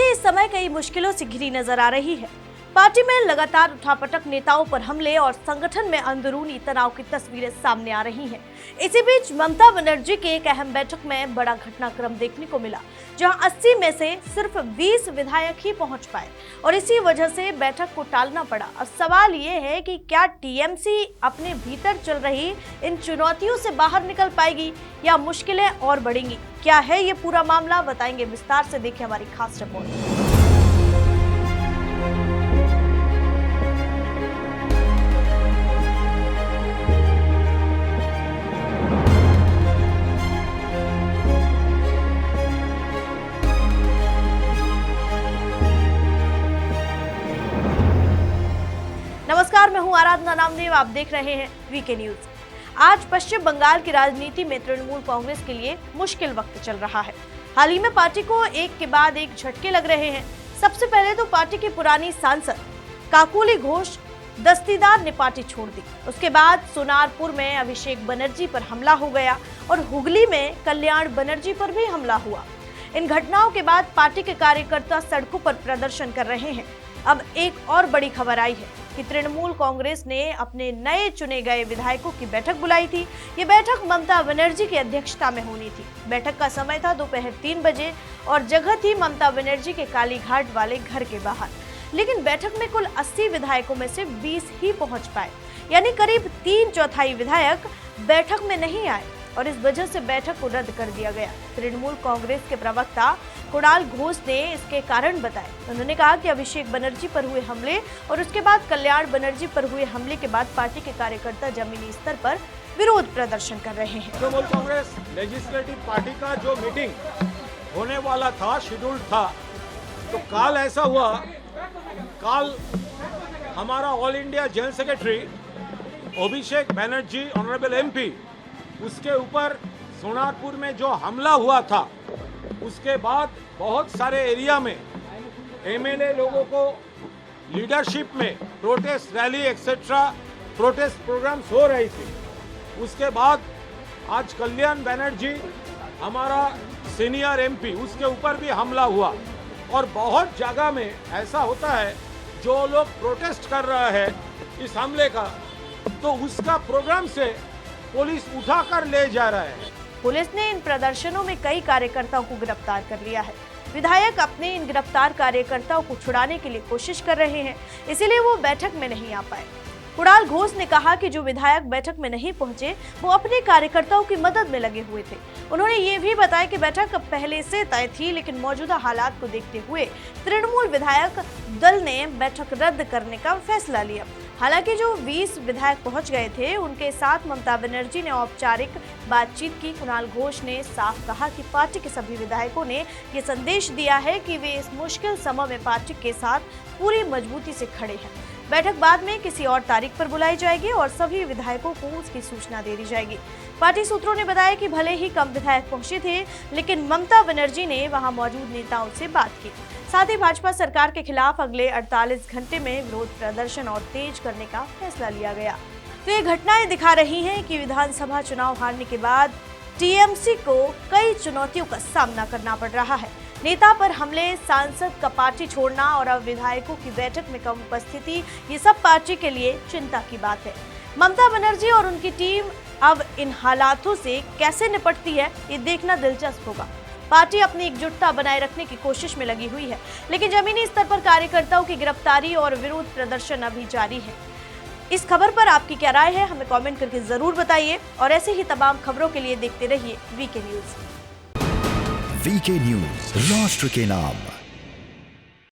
वैसे इस समय कई मुश्किलों से घिरी नजर आ रही है। पार्टी में लगातार उठापटक, नेताओं पर हमले और संगठन में अंदरूनी तनाव की तस्वीरें सामने आ रही हैं। इसी बीच ममता बनर्जी की एक अहम बैठक में बड़ा घटनाक्रम देखने को मिला, जहां 80 में से सिर्फ 20 विधायक ही पहुंच पाए और इसी वजह से बैठक को टालना पड़ा। अब सवाल ये है कि क्या टीएमसी अपने भीतर चल रही इन चुनौतियों से बाहर निकल पाएगी या मुश्किलें और बढ़ेंगी? क्या है ये पूरा मामला, बताएंगे विस्तार से। देखिए हमारी खास रिपोर्ट। नमस्कार, मैं हूं आराधना नामदेव, आप देख रहे हैं वीके न्यूज। आज पश्चिम बंगाल की राजनीति में तृणमूल कांग्रेस के लिए मुश्किल वक्त चल रहा है। हाल ही में पार्टी को एक के बाद एक झटके लग रहे हैं। सबसे पहले तो पार्टी की पुरानी सांसद काकोली घोष दस्तीदार ने पार्टी छोड़ दी। उसके बाद सोनारपुर में अभिषेक बनर्जी पर हमला हो गया और हुगली में कल्याण बनर्जी पर भी हमला हुआ। इन घटनाओं के बाद पार्टी के कार्यकर्ता सड़कों पर प्रदर्शन कर रहे हैं। अब एक और बड़ी खबर आई है कि तृणमूल कांग्रेस ने अपने नए चुने गए विधायकों की बैठक बुलाई थी। ये बैठक ममता बनर्जी की अध्यक्षता में होनी थी। बैठक का समय था दोपहर 3 बजे और जगह थी ममता बनर्जी के कालीघाट वाले घर के बाहर। लेकिन बैठक में कुल 80 विधायकों में से 20 ही पहुंच पाए, यानी करीब 3/4 विधायक बैठक में नहीं आए और इस वजह से बैठक को रद्द कर दिया गया। तृणमूल कांग्रेस के प्रवक्ता कुणाल घोष ने इसके कारण बताए। उन्होंने कहा कि अभिषेक बनर्जी पर हुए हमले और उसके बाद कल्याण बनर्जी पर हुए हमले के बाद पार्टी के कार्यकर्ता जमीनी स्तर पर विरोध प्रदर्शन कर रहे हैं। तृणमूल कांग्रेस लेजिस्लेटिव पार्टी का जो मीटिंग होने वाला था, शेड्यूल था, तो काल ऐसा हुआ, काल हमारा all India general secretary Abhishek Banerjee honourable MP, उसके ऊपर सोनारपुर में जो हमला हुआ था, उसके बाद बहुत सारे एरिया में एमएलए लोगों को लीडरशिप में protest rally etcetera protest programmes हो रही थी। उसके बाद आज कल्याण बनर्जी हमारा सीनियर एमपी, उसके ऊपर भी हमला हुआ और बहुत जगह में ऐसा होता है, जो लोग प्रोटेस्ट कर रहा है इस हमले का, तो उसका प्रोग्राम से पुलिस उठाकर ले जा रहा है। पुलिस ने इन प्रदर्शनों में कई कार्यकर्ताओं को गिरफ्तार कर लिया है। विधायक अपने इन गिरफ्तार कार्यकर्ताओं को छुड़ाने के लिए कोशिश कर रहे हैं, इसीलिए वो बैठक में नहीं आ पाए। कुणाल घोष ने कहा कि जो विधायक बैठक में नहीं पहुंचे वो अपने कार्यकर्ताओं की मदद में लगे हुए थे। उन्होंने ये भी बताया कि बैठक पहले से तय थी, लेकिन मौजूदा हालात को देखते हुए तृणमूल विधायक दल ने बैठक रद्द करने का फैसला लिया। हालांकि जो 20 विधायक पहुंच गए थे, उनके साथ ममता बनर्जी ने औपचारिक बातचीत की। कुणाल घोष ने साफ कहा कि पार्टी के सभी विधायकों ने ये संदेश दिया है कि वे इस मुश्किल समय में पार्टी के साथ पूरी मजबूती से खड़े हैं। बैठक बाद में किसी और तारीख पर बुलाई जाएगी और सभी विधायकों को उसकी सूचना दे दी जाएगी। पार्टी सूत्रों ने बताया कि भले ही कम विधायक पहुंचे थे, लेकिन ममता बनर्जी ने वहां मौजूद नेताओं से बात की। साथ ही भाजपा सरकार के खिलाफ अगले 48 घंटे में विरोध प्रदर्शन और तेज करने का फैसला लिया गया। तो ये घटनाएं दिखा रही हैं कि विधानसभा चुनाव हारने के बाद टीएमसी को कई चुनौतियों का सामना करना पड़ रहा है। नेता पर हमले, सांसद का पार्टी छोड़ना और अब विधायकों की बैठक में कम उपस्थिति, ये सब पार्टी के लिए चिंता की बात है। ममता बनर्जी और उनकी टीम अब इन हालातों से कैसे निपटती है, ये देखना दिलचस्प होगा। पार्टी अपनी एकजुटता बनाए रखने की कोशिश में लगी हुई है, लेकिन जमीनी स्तर पर कार्यकर्ताओं की गिरफ्तारी और विरोध प्रदर्शन अभी जारी है। इस खबर पर आपकी क्या राय है, हमें कमेंट करके जरूर बताइए और ऐसे ही तमाम खबरों के लिए देखते रहिए वीके न्यूज। वीके न्यूज, राष्ट्र के नाम।